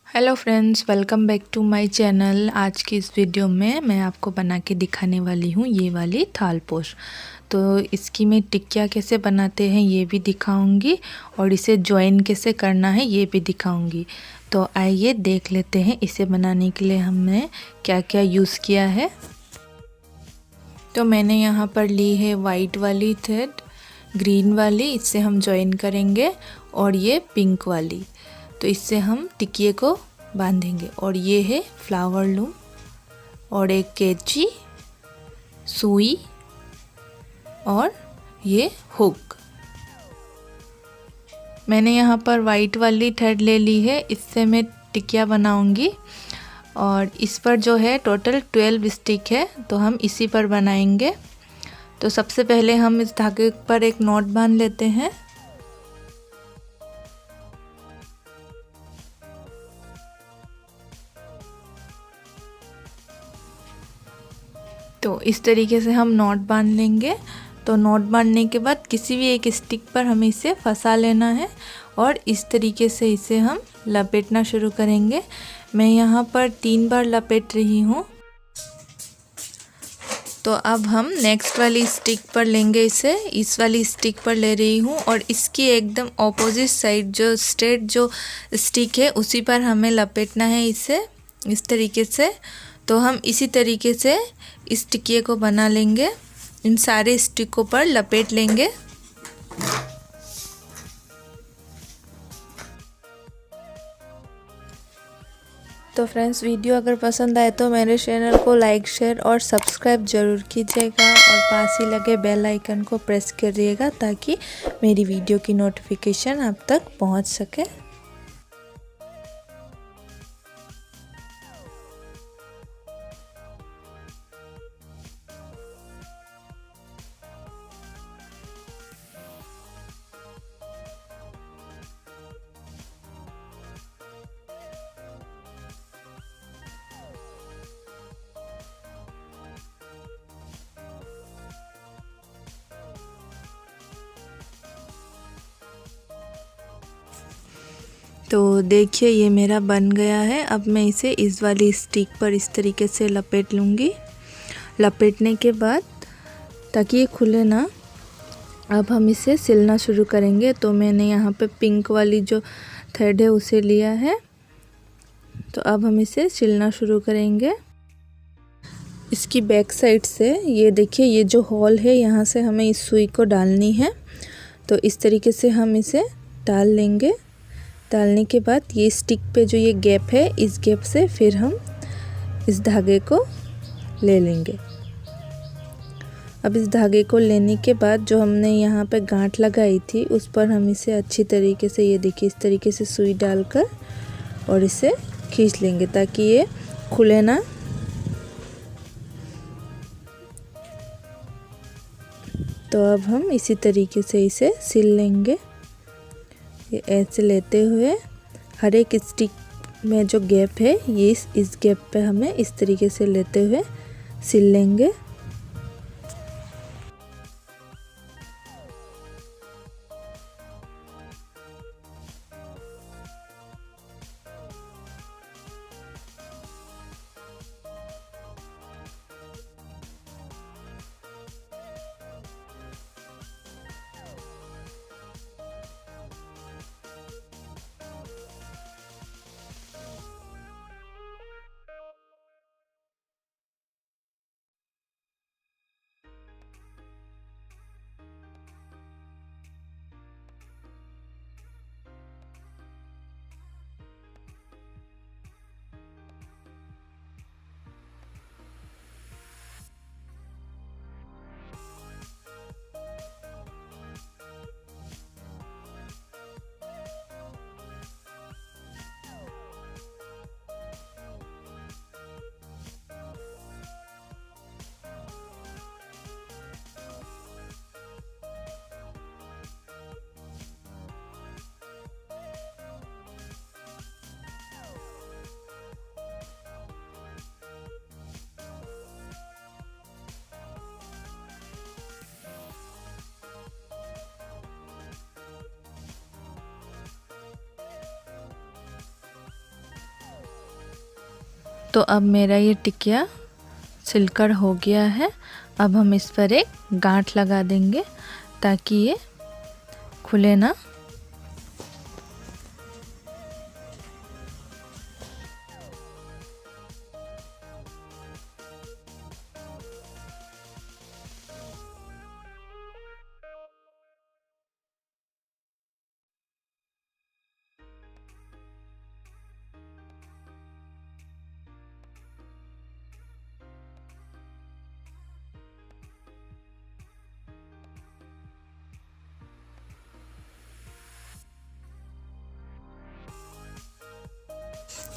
Hello friends, welcome back to my channel. आज की इस वीडियो में मैं आपको बना के दिखाने वाली हूँ ये वाली थाल पोश। तो इसकी मैं टिक्किया कैसे बनाते हैं ये भी दिखाऊंगी और इसे जॉइन कैसे करना है ये भी दिखाऊंगी। तो आइए देख लेते हैं इसे बनाने के लिए हमने क्या क्या यूज़ किया है। तो मैंने यहाँ पर ली है वाइट वाली थ्रेड, ग्रीन वाली, इससे हम जॉइन करेंगे, और ये पिंक वाली, तो इससे हम टिकिए को बांधेंगे। और ये है फ्लावर लूम और एक कैंची, सुई और ये हुक। मैंने यहाँ पर वाइट वाली थ्रेड ले ली है, इससे मैं टिकिया बनाऊंगी। और इस पर जो है टोटल 12 स्टिक है, तो हम इसी पर बनाएंगे। तो सबसे पहले हम इस धागे पर एक नॉट बांध लेते हैं। तो इस तरीके से हम नॉट बांध लेंगे। तो नॉट बांधने के बाद किसी भी एक स्टिक पर हमें इसे फंसा लेना है और इस तरीके से इसे हम लपेटना शुरू करेंगे। मैं यहाँ पर 3 बार लपेट रही हूँ। तो अब हम नेक्स्ट वाली स्टिक पर लेंगे, इसे इस वाली स्टिक पर ले रही हूँ और इसकी एकदम ऑपोजिट साइड जो स्ट्रेट जो स्टिक है उसी पर हमें लपेटना है इसे, इस तरीके से। तो हम इसी तरीके से इस टिकिए को बना लेंगे, इन सारे स्टिकों पर लपेट लेंगे। तो फ्रेंड्स, वीडियो अगर पसंद आए तो मेरे चैनल को लाइक, शेयर और सब्सक्राइब ज़रूर कीजिएगा और पास ही लगे बेल आइकन को प्रेस करिएगा ताकि मेरी वीडियो की नोटिफिकेशन आप तक पहुंच सके। तो देखिए ये मेरा बन गया है। अब मैं इसे इस वाली स्टिक पर इस तरीके से लपेट लूँगी। लपेटने के बाद ताकि ये खुले ना, अब हम इसे सिलना शुरू करेंगे। तो मैंने यहाँ पे पिंक वाली जो थ्रेड है उसे लिया है। तो अब हम इसे सिलना शुरू करेंगे। इसकी बैक साइड से ये देखिए, ये जो होल है यहाँ से हमें इस सुई को डालनी है। तो इस तरीके से हम इसे डाल लेंगे। डालने के बाद ये स्टिक पे जो ये गैप है, इस गैप से फिर हम इस धागे को ले लेंगे। अब इस धागे को लेने के बाद जो हमने यहाँ पे गांठ लगाई थी उस पर हम इसे अच्छी तरीके से, ये देखिए, इस तरीके से सुई डालकर और इसे खींच लेंगे ताकि ये खुले ना। तो अब हम इसी तरीके से इसे सिल लेंगे। ये ऐसे लेते हुए हर एक स्टिक में जो गैप है, ये इस गैप पे हमें इस तरीके से लेते हुए सिल लेंगे। तो अब मेरा ये टिकिया सिलकर हो गया है। अब हम इस पर एक गांठ लगा देंगे ताकि ये खुले ना।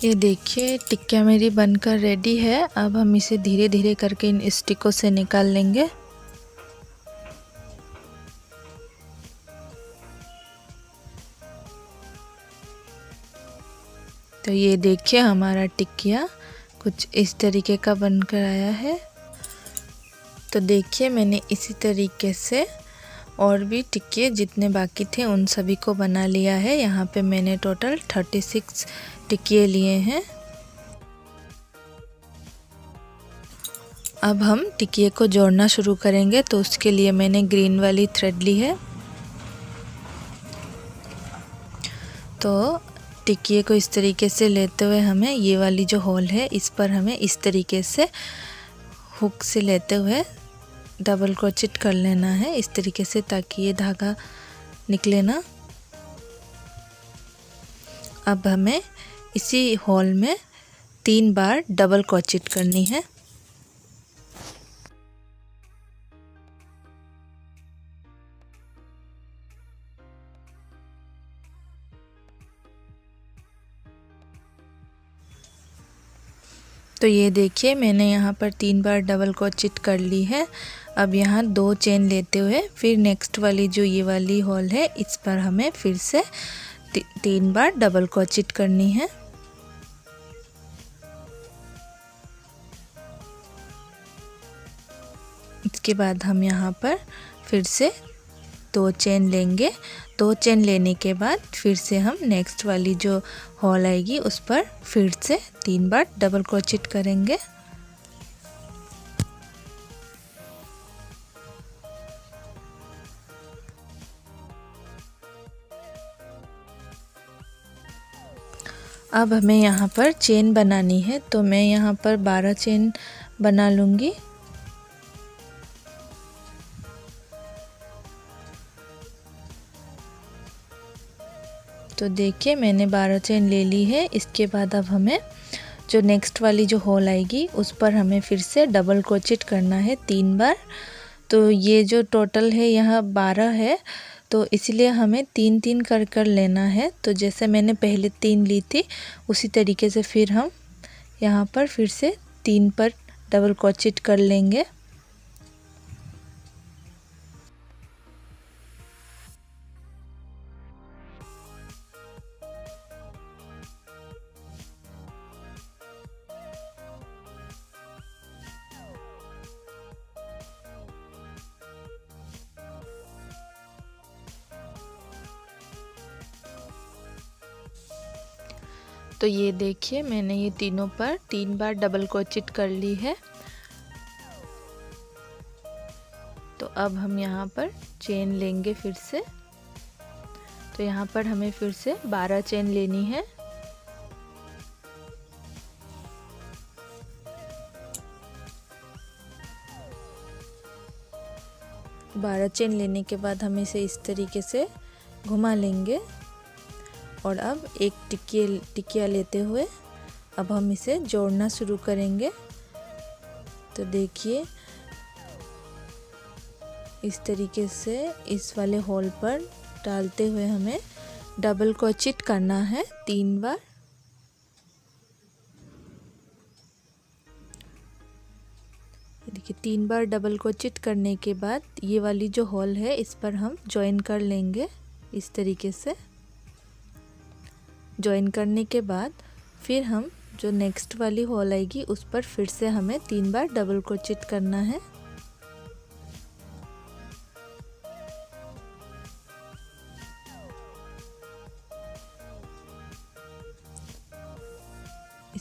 ये देखिए टिक्किया मेरी बनकर रेडी है। अब हम इसे धीरे धीरे करके इन स्टिकों से निकाल लेंगे। तो ये देखिए हमारा टिक्किया कुछ इस तरीके का बनकर आया है। तो देखिए मैंने इसी तरीके से और भी टिक्के जितने बाकी थे उन सभी को बना लिया है। यहाँ पे मैंने टोटल 36 टिक्के लिए हैं। अब हम टिक्के को जोड़ना शुरू करेंगे। तो उसके लिए मैंने ग्रीन वाली थ्रेड ली है। तो टिक्के को इस तरीके से लेते हुए हमें ये वाली जो होल है इस पर हमें इस तरीके से हुक से लेते हुए डबल क्रोचेट कर लेना है इस तरीके से, ताकि ये धागा निकले ना। अब हमें इसी होल में 3 बार डबल क्रोचेट करनी है। तो ये देखिए मैंने यहाँ पर 3 बार डबल क्रोचेट कर ली है। अब यहाँ 2 चेन लेते हुए फिर नेक्स्ट वाली जो ये वाली होल है इस पर हमें फिर से 3 बार डबल क्रोचेट करनी है। इसके बाद हम यहाँ पर फिर से 2 चेन लेंगे। 2 चेन लेने के बाद फिर से हम नेक्स्ट वाली जो होल आएगी उस पर फिर से 3 बार डबल क्रोचेट करेंगे। अब हमें यहाँ पर चेन बनानी है। तो मैं यहाँ पर 12 चेन बना लूँगी। तो देखिए मैंने 12 चेन ले ली है। इसके बाद अब हमें जो नेक्स्ट वाली जो होल आएगी उस पर हमें फिर से डबल क्रोचेट करना है 3 बार। तो ये जो टोटल है यहाँ 12 है, तो इसलिए हमें 3-3 कर कर लेना है। तो जैसे मैंने पहले 3 ली थी उसी तरीके से फिर हम यहाँ पर फिर से 3 पर डबल क्रोचेट कर लेंगे। तो ये देखिए मैंने ये तीनों पर 3 बार डबल क्रोचेट कर ली है। तो अब हम यहाँ पर चेन लेंगे फिर से। तो यहाँ पर हमें फिर से 12 चेन लेनी है। बारह चेन लेने के बाद हम इसे इस तरीके से घुमा लेंगे और अब एक टिकिया लेते हुए अब हम इसे जोड़ना शुरू करेंगे। तो देखिए इस तरीके से इस वाले होल पर डालते हुए हमें डबल क्रोचेट करना है 3 बार। देखिए 3 बार डबल क्रोचेट करने के बाद ये वाली जो होल है इस पर हम ज्वाइन कर लेंगे इस तरीके से। ज्वाइन करने के बाद फिर हम जो नेक्स्ट वाली होल आएगी उस पर फिर से हमें 3 बार डबल क्रोचेट करना है।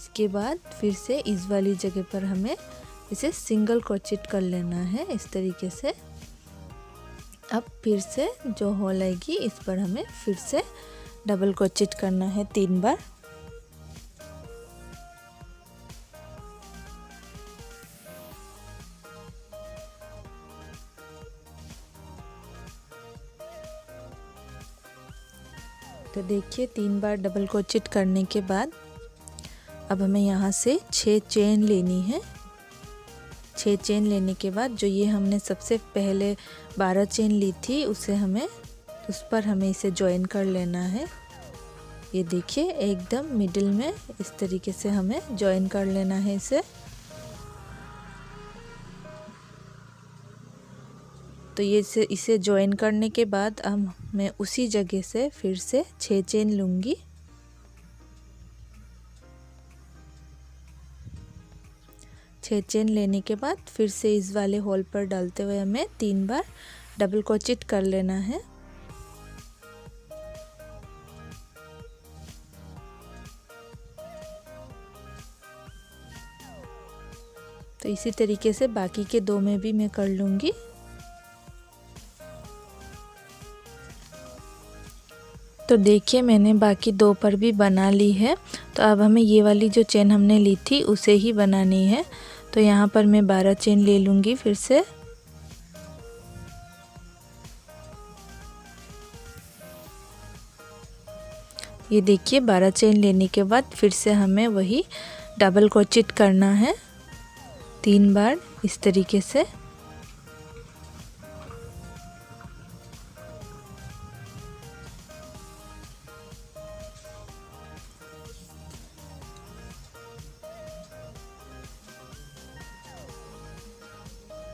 इसके बाद फिर से इस वाली जगह पर हमें इसे सिंगल क्रोचेट कर लेना है इस तरीके से। अब फिर से जो होल आएगी इस पर हमें फिर से डबल क्रोचेट करना है 3 बार। तो देखिए 3 बार डबल क्रोचेट करने के बाद अब हमें यहाँ से 6 चेन लेनी है। 6 चेन लेने के बाद जो ये हमने सबसे पहले 12 चेन ली थी उस पर हमें इसे ज्वाइन कर लेना है। ये देखिए एकदम मिडिल में इस तरीके से हमें ज्वाइन कर लेना है इसे। तो ये इसे ज्वाइन करने के बाद अब मैं उसी जगह से फिर से 6 चेन लूँगी। चेन लेने के बाद फिर से इस वाले होल पर डालते हुए हमें 3 बार डबल क्रोचेट कर लेना है। तो इसी तरीके से बाकी के 2 में भी मैं कर लूँगी। तो देखिए मैंने बाकी 2 पर भी बना ली है। तो अब हमें ये वाली जो चेन हमने ली थी उसे ही बनानी है। तो यहाँ पर मैं 12 चेन ले लूँगी फिर से। ये देखिए 12 चेन लेने के बाद फिर से हमें वही डबल क्रोचेट करना है 3 बार इस तरीके से।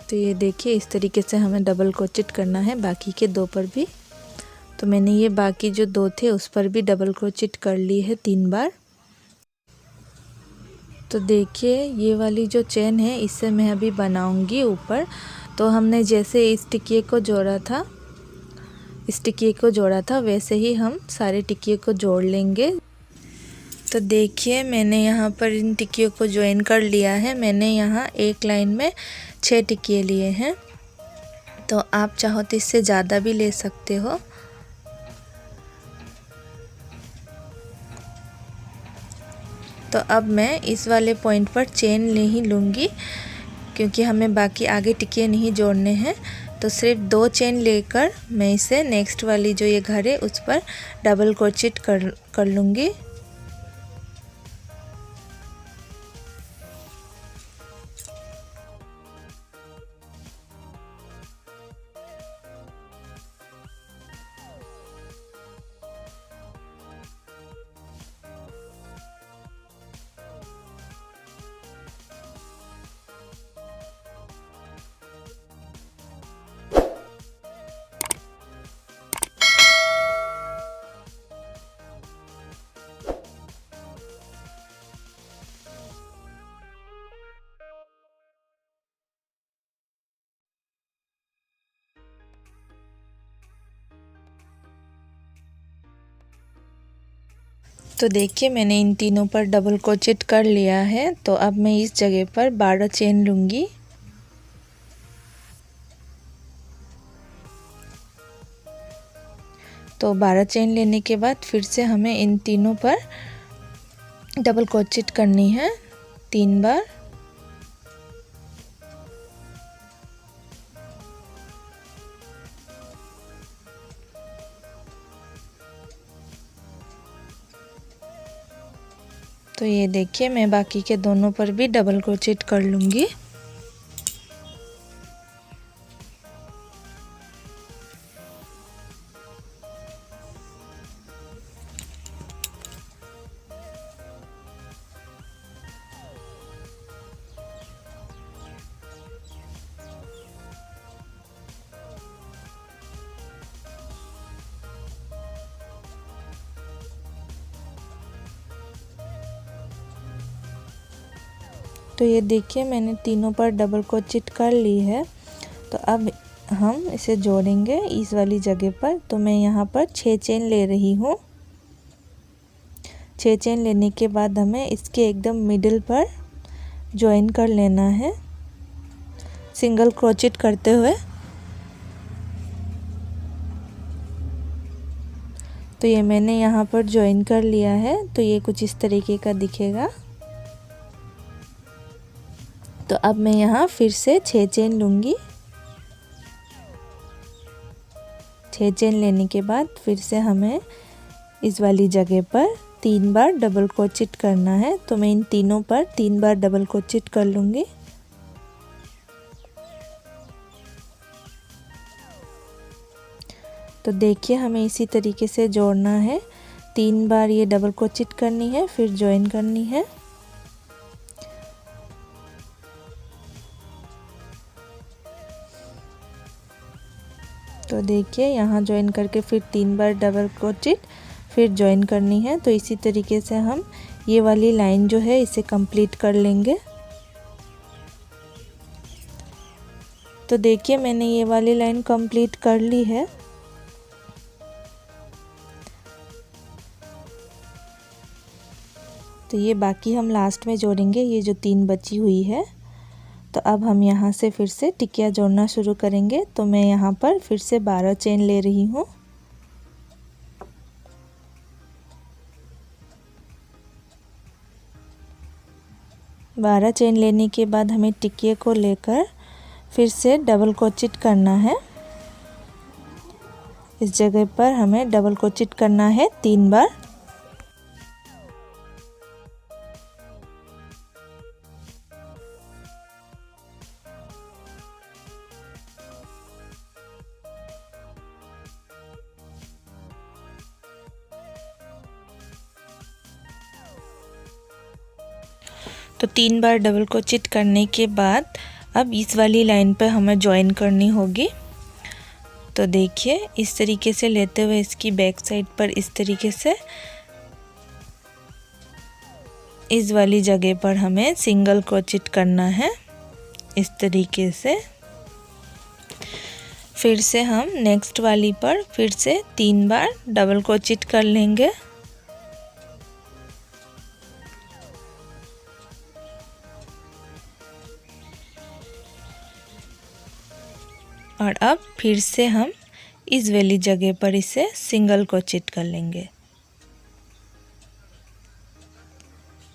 तो ये देखिए इस तरीके से हमें डबल क्रोचेट करना है बाकी के 2 पर भी। तो मैंने ये बाकी जो 2 थे उस पर भी डबल क्रोचेट कर ली है 3 बार। तो देखिए ये वाली जो चेन है इससे मैं अभी बनाऊंगी ऊपर। तो हमने जैसे इस टिकिए को जोड़ा था वैसे ही हम सारे टिकिए को जोड़ लेंगे। तो देखिए मैंने यहाँ पर इन टिकियों को ज्वाइन कर लिया है। मैंने यहाँ एक लाइन में 6 टिकिए लिए हैं। तो आप चाहो तो इससे ज़्यादा भी ले सकते हो। तो अब मैं इस वाले पॉइंट पर चेन नहीं लूँगी क्योंकि हमें बाकी आगे टिकिए नहीं जोड़ने हैं। तो सिर्फ 2 चेन लेकर मैं इसे नेक्स्ट वाली जो ये घर है उस पर डबल क्रोचेट कर लूँगी। तो देखिए मैंने इन तीनों पर डबल क्रोचेट कर लिया है। तो अब मैं इस जगह पर 12 चेन लूँगी। तो 12 चेन लेने के बाद फिर से हमें इन तीनों पर डबल क्रोचेट करनी है 3 बार। तो ये देखिए मैं बाकी के दोनों पर भी डबल क्रोचेट कर लूँगी। तो ये देखिए मैंने तीनों पर डबल क्रोचेट कर ली है। तो अब हम इसे जोड़ेंगे इस वाली जगह पर। तो मैं यहाँ पर 6 चेन ले रही हूँ। 6 चेन लेने के बाद हमें इसके एकदम मिडिल पर ज्वाइन कर लेना है सिंगल क्रोचेट करते हुए। तो ये मैंने यहाँ पर ज्वाइन कर लिया है, तो ये कुछ इस तरीके का दिखेगा। तो अब मैं यहाँ फिर से 6 चेन लूँगी। 6 चेन लेने के बाद फिर से हमें इस वाली जगह पर 3 बार डबल क्रोचेट करना है। तो मैं इन तीनों पर 3 बार डबल क्रोचेट कर लूँगी। तो देखिए हमें इसी तरीके से जोड़ना है। 3 बार ये डबल क्रोचेट करनी है, फिर ज्वाइन करनी है। तो देखिए यहाँ ज्वाइन करके फिर 3 बार डबल क्रोचेट, फिर ज्वाइन करनी है। तो इसी तरीके से हम ये वाली लाइन जो है इसे कंप्लीट कर लेंगे। तो देखिए मैंने ये वाली लाइन कंप्लीट कर ली है। तो ये बाकी हम लास्ट में जोड़ेंगे, ये जो 3 बची हुई है। तो अब हम यहाँ से फिर से टिकिया जोड़ना शुरू करेंगे। तो मैं यहाँ पर फिर से 12 चेन ले रही हूँ। बारह चेन लेने के बाद हमें टिकिए को लेकर फिर से डबल क्रोचेट करना है। इस जगह पर हमें डबल क्रोचेट करना है 3 बार। तो 3 बार डबल क्रोचेट करने के बाद अब इस वाली लाइन पर हमें ज्वाइन करनी होगी। तो देखिए इस तरीके से लेते हुए इसकी बैक साइड पर इस तरीके से इस वाली जगह पर हमें सिंगल क्रोचेट करना है इस तरीके से। फिर से हम नेक्स्ट वाली पर फिर से 3 बार डबल क्रोचेट कर लेंगे। और अब फिर से हम इस वाली जगह पर इसे सिंगल क्रोचेट कर लेंगे।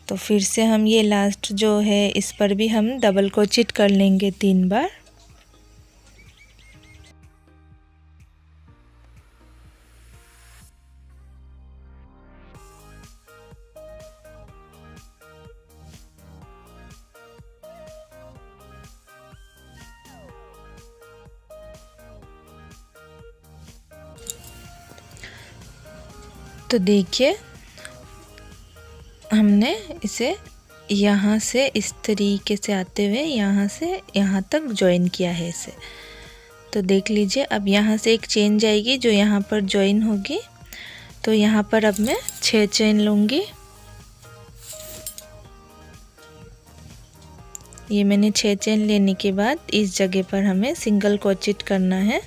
तो फिर से हम ये लास्ट जो है इस पर भी हम डबल क्रोचेट कर लेंगे 3 बार। तो देखिए हमने इसे यहाँ से इस तरीके से आते हुए यहाँ से यहाँ तक ज्वाइन किया है इसे। तो देख लीजिए अब यहाँ से एक चेन जाएगी जो यहाँ पर ज्वाइन होगी। तो यहाँ पर अब मैं 6 चेन लूँगी। ये मैंने 6 चेन लेने के बाद इस जगह पर हमें सिंगल क्रोचेट करना है,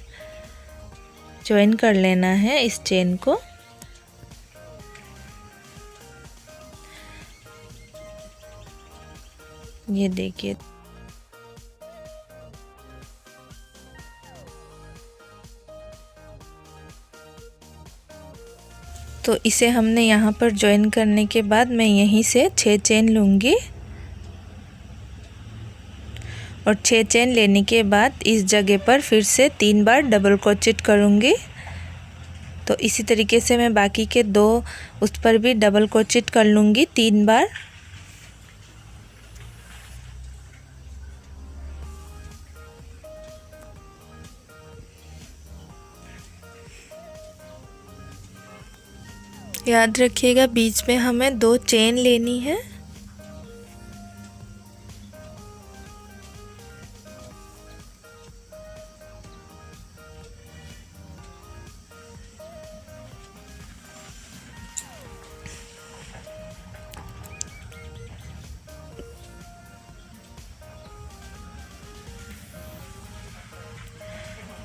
ज्वाइन कर लेना है इस चेन को। ये देखिए तो इसे हमने यहाँ पर ज्वाइन करने के बाद मैं यहीं से 6 चेन लूँगी और 6 चेन लेने के बाद इस जगह पर फिर से 3 बार डबल क्रोचेट करूँगी। तो इसी तरीके से मैं बाकी के 2 उस पर भी डबल क्रोचेट कर लूँगी 3 बार। याद रखिएगा बीच में हमें 2 चेन लेनी है।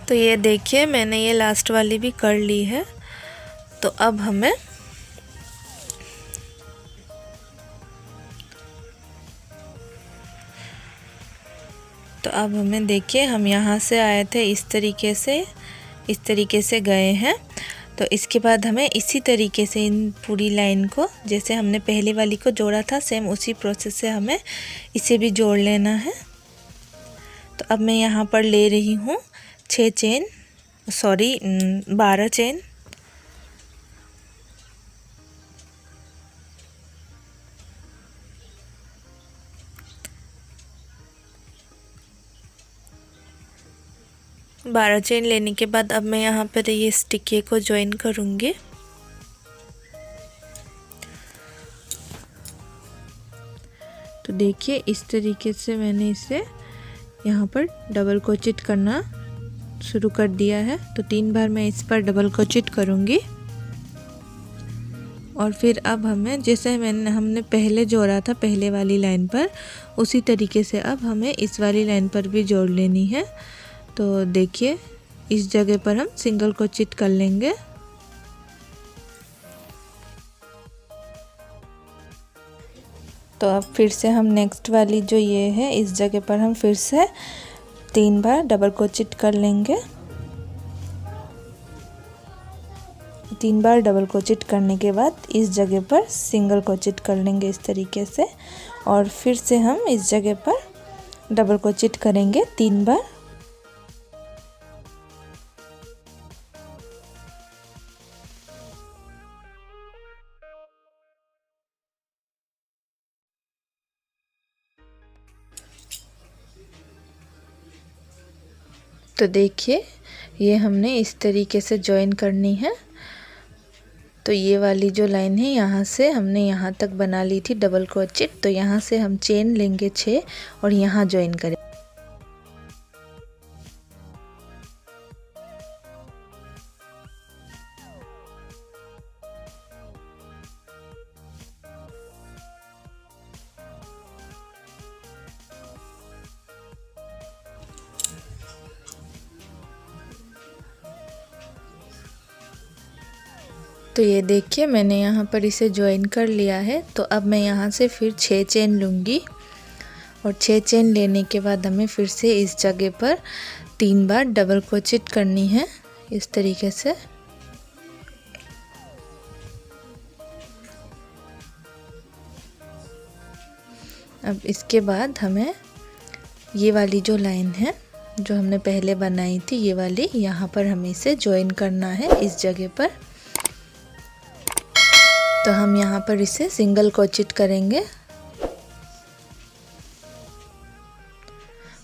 तो ये देखिए मैंने ये लास्ट वाली भी कर ली है। तो अब हमें तो अब हमें देखिए, हम यहाँ से आए थे इस तरीके से गए हैं। तो इसके बाद हमें इसी तरीके से इन पूरी लाइन को, जैसे हमने पहले वाली को जोड़ा था, सेम उसी प्रोसेस से हमें इसे भी जोड़ लेना है। तो अब मैं यहाँ पर ले रही हूँ 12 चेन। बारह चेन लेने के बाद अब मैं यहाँ पर ये स्टिकिए को ज्वाइन करूँगी। तो देखिए, इस तरीके से मैंने इसे यहाँ पर डबल क्रोचेट करना शुरू कर दिया है। तो 3 बार मैं इस पर डबल क्रोचेट करूँगी और फिर अब हमें, जैसे हमने पहले जोड़ा था पहले वाली लाइन पर, उसी तरीके से अब हमें इस वाली लाइन पर भी जोड़ लेनी है। तो देखिए, इस जगह पर हम सिंगल क्रोचेट कर लेंगे। तो अब फिर से हम नेक्स्ट वाली जो ये है, इस जगह पर हम फिर से 3 बार डबल क्रोचेट कर लेंगे। 3 बार डबल क्रोचेट करने के बाद इस जगह पर सिंगल क्रोचेट कर लेंगे इस तरीके से, और फिर से हम इस जगह पर डबल क्रोचेट करेंगे 3 बार। तो देखिए, ये हमने इस तरीके से ज्वाइन करनी है। तो ये वाली जो लाइन है, यहाँ से हमने यहाँ तक बना ली थी डबल क्रोचेट। तो यहाँ से हम चेन लेंगे 6 और यहाँ ज्वाइन करें। तो ये देखिए, मैंने यहाँ पर इसे ज्वाइन कर लिया है। तो अब मैं यहाँ से फिर 6 चेन लूँगी और 6 चेन लेने के बाद हमें फिर से इस जगह पर 3 बार डबल क्रोचेट करनी है इस तरीके से। अब इसके बाद हमें ये वाली जो लाइन है जो हमने पहले बनाई थी, ये वाली, यहाँ पर हमें इसे ज्वाइन करना है इस जगह पर। तो हम यहाँ पर इसे सिंगल क्रोचेट करेंगे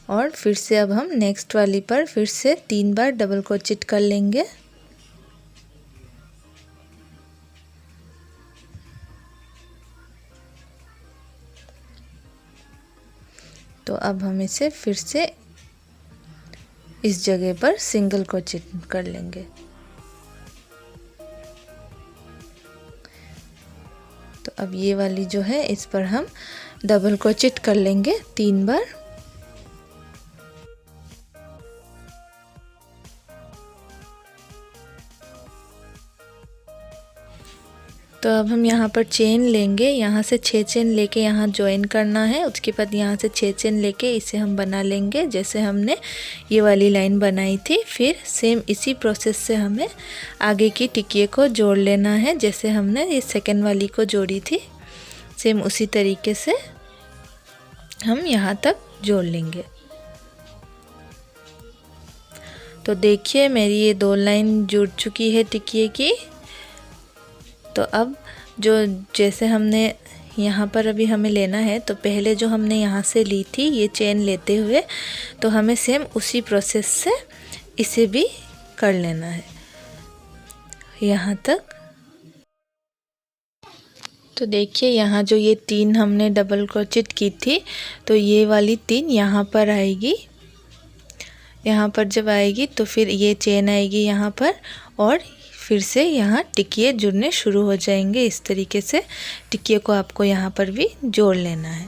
और फिर से अब हम नेक्स्ट वाली पर फिर से 3 बार डबल क्रोचेट कर लेंगे। तो अब हम इसे फिर से इस जगह पर सिंगल क्रोचेट कर लेंगे। तो अब ये वाली जो है, इस पर हम डबल क्रोचेट कर लेंगे 3 बार। तो अब हम यहाँ पर चेन लेंगे, यहाँ से 6 चेन लेके यहाँ ज्वाइन करना है। उसके बाद यहाँ से 6 चेन लेके इसे हम बना लेंगे जैसे हमने ये वाली लाइन बनाई थी। फिर सेम इसी प्रोसेस से हमें आगे की टिकिए को जोड़ लेना है, जैसे हमने ये सेकंड वाली को जोड़ी थी, सेम उसी तरीके से हम यहाँ तक जोड़ लेंगे। तो देखिए, मेरी ये 2 लाइन जुड़ चुकी है टिकिए की। तो अब जो जैसे हमने यहाँ पर अभी हमें लेना है, तो पहले जो हमने यहाँ से ली थी ये चेन लेते हुए, तो हमें सेम उसी प्रोसेस से इसे भी कर लेना है यहाँ तक। तो देखिए, यहाँ जो ये 3 हमने डबल क्रोचेट की थी, तो ये वाली 3 यहाँ पर आएगी। यहाँ पर जब आएगी तो फिर ये चेन आएगी यहाँ पर और फिर से यहाँ टिकिए जुड़ने शुरू हो जाएंगे। इस तरीके से टिकिए को आपको यहाँ पर भी जोड़ लेना है।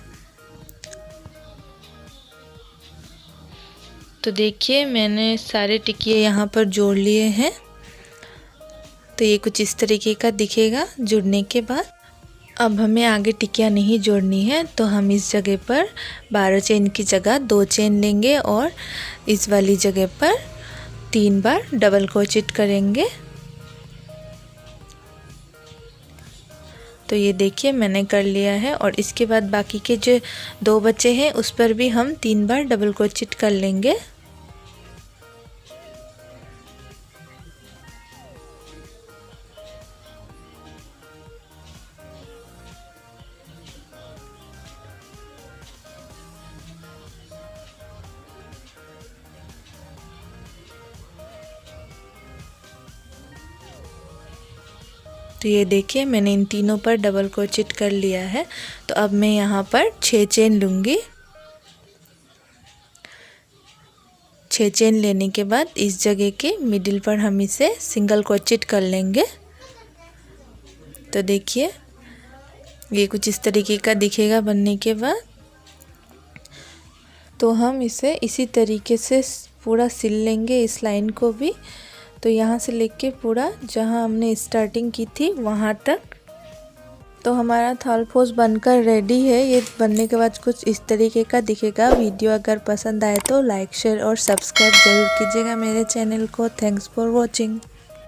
तो देखिए, मैंने सारे टिकिए यहाँ पर जोड़ लिए हैं। तो ये कुछ इस तरीके का दिखेगा जुड़ने के बाद। अब हमें आगे टिकिया नहीं जोड़नी है, तो हम इस जगह पर 12 चेन की जगह 2 चेन लेंगे और इस वाली जगह पर 3 बार डबल क्रोचेट करेंगे। तो ये देखिए मैंने कर लिया है और इसके बाद बाकी के जो 2 बचे हैं उस पर भी हम 3 बार डबल क्रोचेट कर लेंगे। तो ये देखिए मैंने इन तीनों पर डबल क्रोचेट कर लिया है। तो अब मैं यहाँ पर 6 चेन लूँगी। 6 चेन लेने के बाद इस जगह के मिडिल पर हम इसे सिंगल क्रोचेट कर लेंगे। तो देखिए ये कुछ इस तरीके का दिखेगा बनने के बाद। तो हम इसे इसी तरीके से पूरा सिल लेंगे इस लाइन को भी। तो यहाँ से लेके पूरा जहाँ हमने स्टार्टिंग की थी वहाँ तक। तो हमारा थालपोस बनकर रेडी है। ये बनने के बाद कुछ इस तरीके का दिखेगा। वीडियो अगर पसंद आए तो लाइक शेयर और सब्सक्राइब ज़रूर कीजिएगा मेरे चैनल को। Thanks for watching.